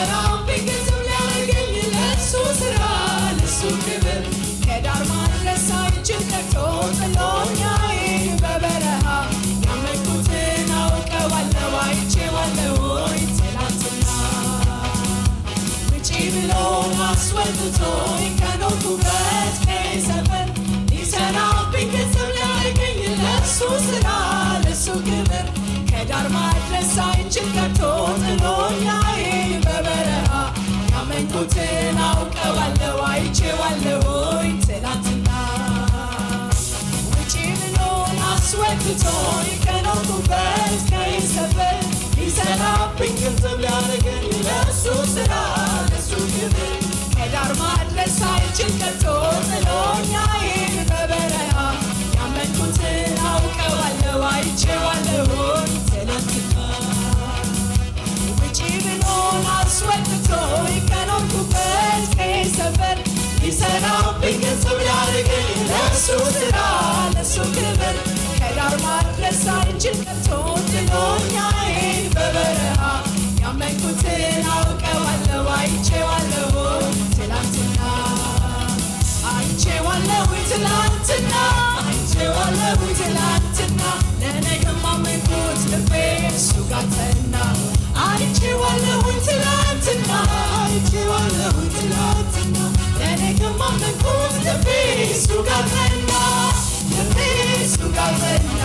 ሊሰራብኝ ገንዘብ ሊያደርገኝ ለእሱ ስራ ለእሱ ክብር ከዳር ማድረስ ሳይችል ቀርቶ ጥሎኝ አይሄድ በበረሃ ያመንኩትን አውቀዋለሁ አይቼዋለሁኝ ትናንትና ውጪ ብሎ አስወጥቶኝ ከኖርኩበት ከሰፈር ሊሰራብኝ ገንዘብ ሊያደርገኝ ለእሱ ስራ ለእሱ ክብር ከዳር ማድረስ ሳይችል ቀርቶ ጥሎኝ አይሄድ በበረሃ ያመንኩትን አውቀዋለሁ አይቼዋለሁኝ ትናንትና ውጪ ብሎን አስወጥቶኝ ከኖርኩበት ከሰፈር ሊሰራብኝ ገንዘብ ሊያደርገኝ ለእሱ ስራ ለእሱ ክብር ከዳር ማድረስ ሳይችል ቀርቶ ጥሎኝ አይሄድ በበረሃ ያመንኩትን አውቀዋለሁ አይቼዋለሁኝ ትናንትና ውጪ ብሎን አስወጥቶኝ ከኖርኩበት ከሰፈር ሊሰራብኝ ገንዘብ ሊያደርገኝ ለእሱ ስራ ለእሱ ክብር ከዳር ማድረስ ሳይችል ቀርቶ ጥሎኝ አይሄድ በበረሃ ያመንኩትን አውቀዋለሁ አይቼዋለሁኝ ትናንትና አይቼዋለሁኝ ትናንትና አይቼዋለሁኝ ትናንትና ለነገም አመንኩት ልቤ እሱ ጋር ጸና አይቼዋለሁኝ ትናንትና አይቼዋለሁኝ ትናንትና ለነገም አመንኩት ልቤ እሱ ጋር ጸና ልቤ እሱ ጋር ጸና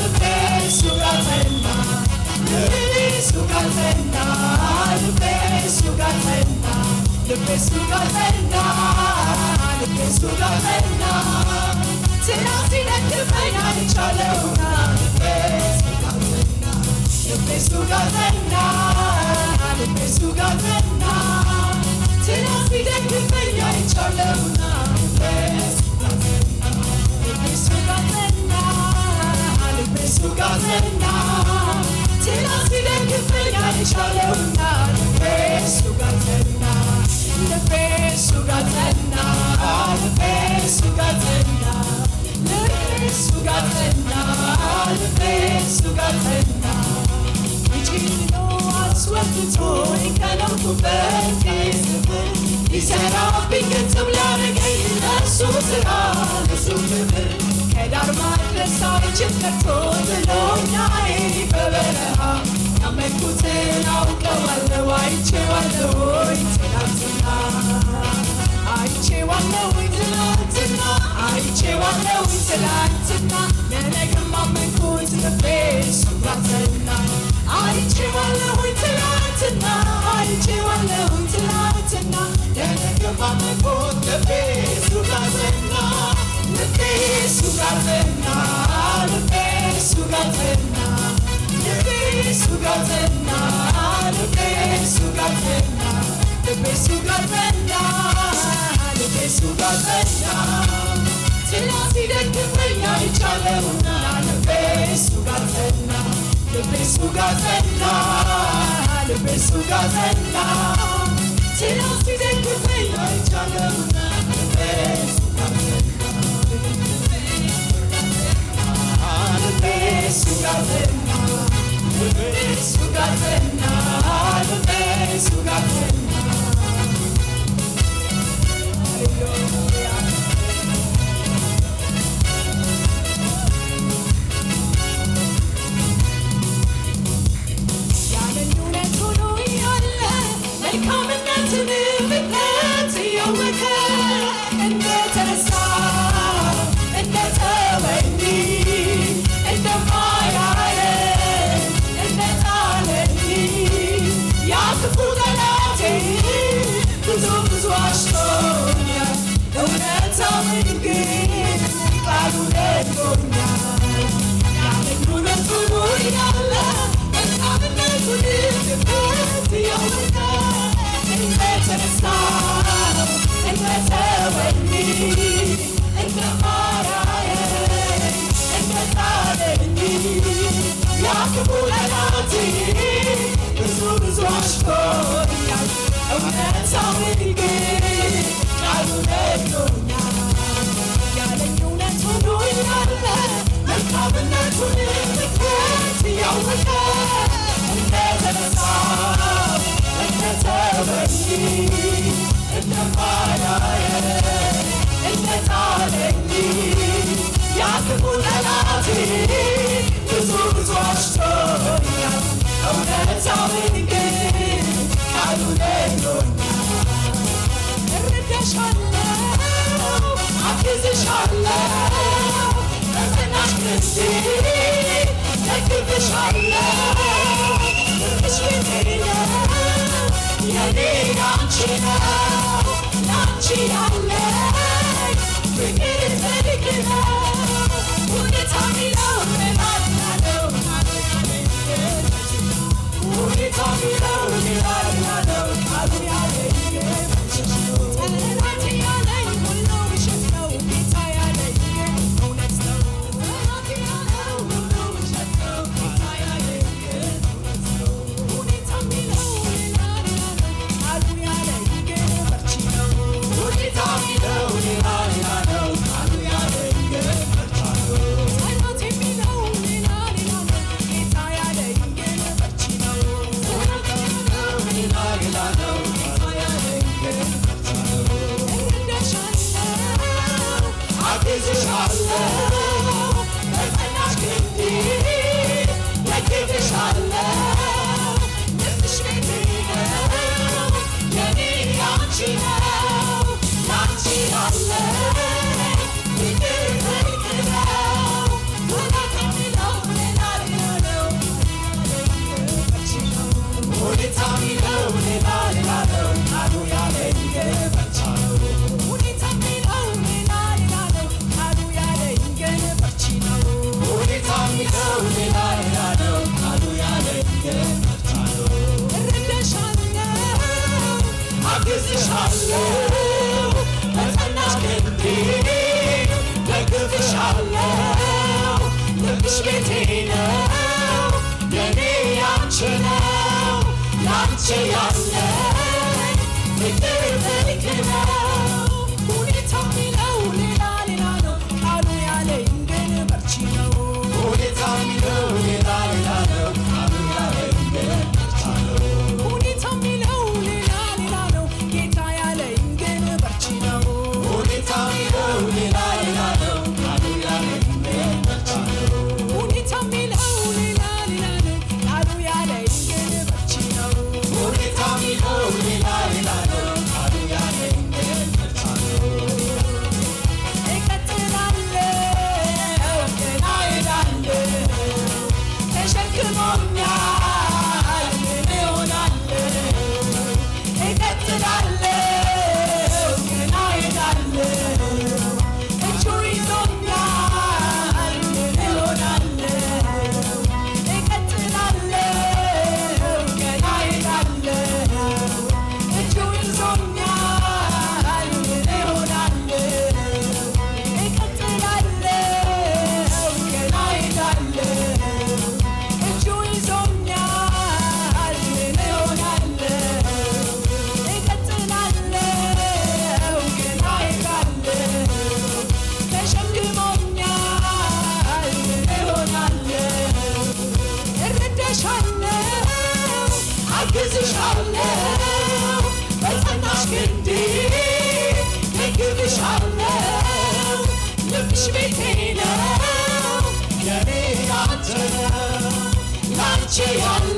ልቤ እሱ ጋር ጸና ልቤ እሱ ጋር ጸና ልቤ እሱ ጋር ጸና ልቤ እሱ ጋር ጸና ልቤ እሱ ጋር ጸና ትናንት ሲነቅፈኝ አይቻለሁና ልቤ እሱ ጋር ጸና ልቤ እሱ ጋር ጸና ልቤ እሱ ጋር ጸና ትናንት ሲደግፈኝ አይቻለሁና ልቤ እሱ ጋር ጸና ልቤ እሱ ጋር ጸና ልቤ እሱ ጋር ጸና ትናንት ሲደግፈኝ አይቻለሁና ልቤ እሱ ጋር ጸና ልቤ እሱ ጋር ጸና ልቤ እሱ ጋር ጸና ልቤ እሱ ጋር ጸና ልቤ እሱ ጋር ጸና ውጪ ብሎ አስወጥቶኝ ከኖርኩበት ከሰፈር ሊሰራብኝ ገንዘብ ሊያደርገኝ ለእሱ ስራ ለእሱ ክብር ከዳር ማድረስ ሳይችል ቀርቶ ጥሎኝ አይሄድ በበረሃ ያመንኩትን አውቀዋለሁ አይቼዋለሁኝ ትናንትና አይቼዋለሁኝ ትናንትና አይቼዋለሁኝ ትናንትና ለነገም አመንኩት ልቤ እሱ ጋር ጸና አይቼዋለሁኝ ትናንትና አይቼዋለሁኝ ትናንትና ለነገም አመንኩት ልቤ እሱ ጋር ጸና ልቤ እሱ ጋር ጸና ልቤ እሱ ጋር ጸና ልቤ እሱ ጋር ጸና ልቤ እሱ ጋር ጸና ልቤ እሱ ጋር ጸና ልቤ እሱ ጋር ጸና ትናንት ሲደግፈኝ አይቻለሁና ልቤ እሱ ጋር ጸና ልቤ እሱ ጋር ጸና ልቤ እሱ ጋር ጸና ትናንት ሲደግፈኝ አይቻለሁና ልቤ እሱ ጋር ጸና ልቤ እሱ ጋር ጸና ልቤ እሱ ጋር ጸና ልቤ እሱ ጋር ጸና ሃሌሉያ ያንን እውነት ሆኖ እያለ መልካምነትን ፍጥረት እያወቀ እንደተነሳ እንደተወኝ እንደማያየኝ እንደጣለኝ ያ ክፉ ጠላቴ ብዙ አሽቶኛል እውነታውን ግን ቃሉ ነግሮኛል ያንን እውነት ሆኖ እያለ መልካምነቱን ፍጥረት እያወቀ እንደተነሳ እንደተወኝ እንደማያየኝ እንደጣለኝ ያ ክፉ ጠላቴ ብዙ አሽቶኛል እውነታውን ግን ቃሉ ነግሮኛል ያለኝ እውነት ሆኖ እያለ መልካምነቱን ፍጥረት እያወቀ እንደተነሳ ጓዳዬ እንደታለኝ ያ ክፉ ጠላቴ ብዙ አሽቶኛል እውነታውን ግን ቃሉ ነግሮኛል። እረዳሻለሁ አግዝሻለሁ በጸናሽ ክንዴ ደግፍሻለሁ ፍቅርሽ ቤቴ ነው የኔ ያንቺ ነው ላንቺ ያለኝ ፍቅር ጽድቅ ነው ሁኔታ ሚለው እላለሁ ሁኔታ ሚለው እላለሁ ቃሉ ያለኝ ጠላት ያለኝ ሁሉ ውሸት ነው ጌታ ያለኝ እውነት ነው ጠላት ያለው ሁሉ ውሸት ነው ጌታ ያለኝ እውነት ነው ሁኔታ ሚለው እላለሁ ቃሉ ያለኝ በርቺ ነው ሁኔታ ሚለው እላለሁ ቃሉ ያለኝ በርቺ ነው ጠላት የሚለው እላለሁ ጌታ ያለኝ በርቺ ነው ሁኔታ ሚለው እላለሁ ጌታ ያለኝ በርቺ ነው እረዳሻለሁ አግዝሻለሁ በጸናሽ ክንዴ ደግፍሻለሁ ልብሽ ቤቴ ነው የኔ ያንቺ ነው ላንቺ ያለኝ ፍቅር ጽድቅ ነው ጠላት የሚለው እላለሁ በርቺ ነው ሁኔታ ሚለው እላለሁ ቃሉ ያለኝ በርቺ ነው ሁኔታ ሚለው እላለሁ ቃሉ ያለኝ በርቺ ነው ሁኔታ ሚለው እላለሁ ቃሉ ያለኝ በርቺ ነው እረዳሻለሁ አግዝሻለሁ በጸናሽ ክንዴ ደግፍሻለሁ ልብሽ ቤቴ ነው የኔ ያንቺ ነው ላንቺ ያለኝ ፍቅር ጽድቅ ነው ሁኔታ ሚለው ሌላ ነው ቃሉ ያለኝ ግን በርቺ ነው ሁኔታ ሚለው ሌላ ነው ቃሉ ያለኝ ግን በርቺ ነው ሁኔታ ሚለው ሌላ ነው ጌታ ያለኝ ግን በርቺ ነው ሁኔታ ሚለው ሌላ ነው ቃሉ ያለኝ ግን በርቺ ነው ሁኔታ ሚለው ሌላ ነው ቃሉ ያለኝ ግን በርቺ ነው ሁኔታ ሚለው ሌላ ነው ቃሉ ያለኝ ግን በርቺ ነው እቀጥላለሁ ገና እሄዳለሁ ተሸክሞኛል ምን እሆናለሁ እቀጥላለሁ ገና እሄዳለሁ እጁ ይዞኛል ምን እሆናለሁ እቀጥላለሁ ገና እሄዳለሁ እጁ ይዞኛል ምን እሆናለሁ እቀጥላለሁ ገና እሄዳለሁ እጁ ይዞኛል ምን እሆናለሁ እቀጥላለሁ ገና እሄዳለሁ ተሸክሞኛል ምን እሆናለሁ እረዳሻለሁ አግዝሻለሁ በጸናሽ ክንዴ ደግፍሻለሁ ልብሽ ቤቴ ነው የኔ ያንቺ ነው ላንቺ ያለ